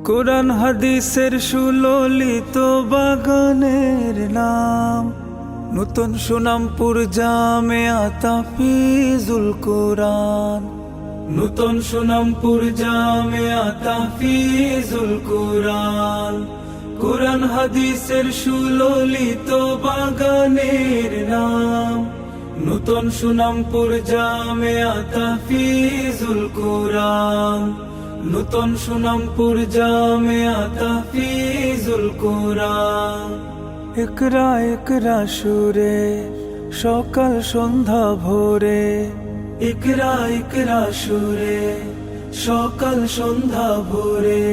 কোরআন হাদিসের সুললিত বাগানের নাম, নূতন সুনামপুর জামেয়া তাহফিজুল কোরআন। নূতন সুনামপুর জামেয়া তাহফিজুল কোরআন। কোরআন হাদিসের সুললিত বাগানের নাম, নূতন সুনামপুর জামেয়া তাহফিজুল কোরআন। নূতন সুনামপুর জামেয়া তাহফিজুল কোরআন। ইকরা ইকরা সুরে সকাল সন্ধ্যা ভোরে, ইকরা ইকরা সুরে সকাল সন্ধ্যা ভোরে,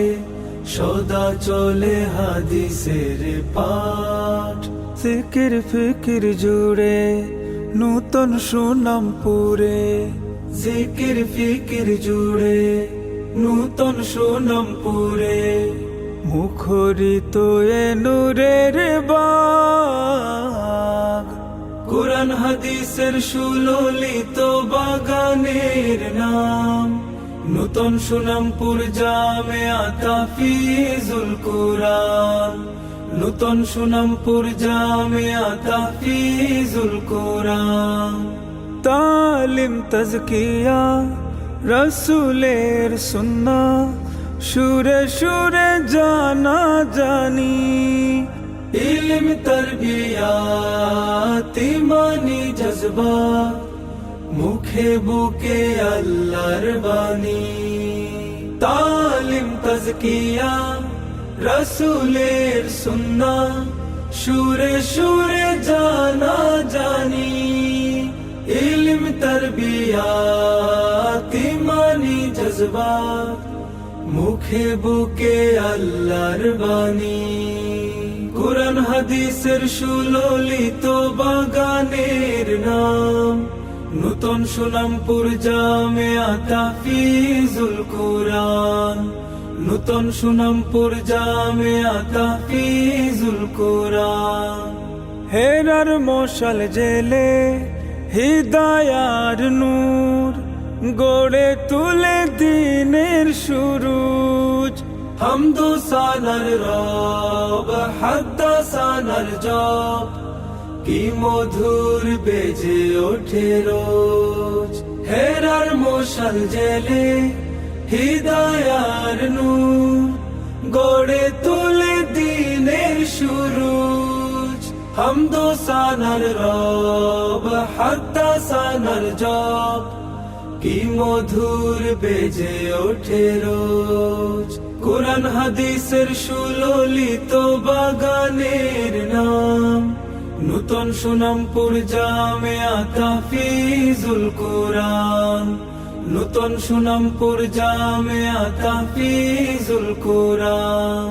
সদা চলে হাদিসের পাঠ। জিকির ফিকির জুড়ে নূতন সুনামপুরে, জিকির ফিকির জুড়ে নূতন সুনামপুরে, মুখরিত এ নূরের বাগ। কোরআন হাদিসের সুললিত বাগানের নাম, নূতন সুনামপুর জামেয়া তাহফিজুল কোরআন। নূতন সুনামপুর জামেয়া তাহফিজুল কোরআন। তালিম তাজকিয়া রসুলের সুন্নাহ, সুরে সুরে জানা জানি, ইলম তরবিয়াত ইমানি জজবা, মুখে বুকে আল্লাহর বাণী। তালিম তাজকিয়া রসুলের সুন্নাহ, সুরে সুরে জানা জানি, ইলম তরবিয়াত ইমানি জজবা, মুখে বুকে আল্লাহর বাণী। কোরআন হাদিসের সুললিত বাগানের নাম, নূতন সুনামপুর জামেয়া তাহফিজুল কোরআন। নূতন সুনামপুর জামেয়া তাহফিজুল কোরআন। হেরার মশাল জেলে হিদায়ার নূর, গড়ে তুলে দিনের সুরুজ। হামদু সানার রব হাদ্দা সানার জব, কি মধুর বেজে ওঠে রোজ। হেরার মশাল জেলে হিদায়ার নূর, গড়ে তুলে দিনের সুরুজ। হামদু সানার রব হাদ্দা সানার জব, কি মধুর বেজে ওঠে রোজ। কোরআন হাদিসের সুললিত বাগানের নাম, নূতন সুনামপুর জামেয়া তাহফিজুল কোরআন। নূতন সুনামপুর জামেয়া তাহফিজুল কোরআন।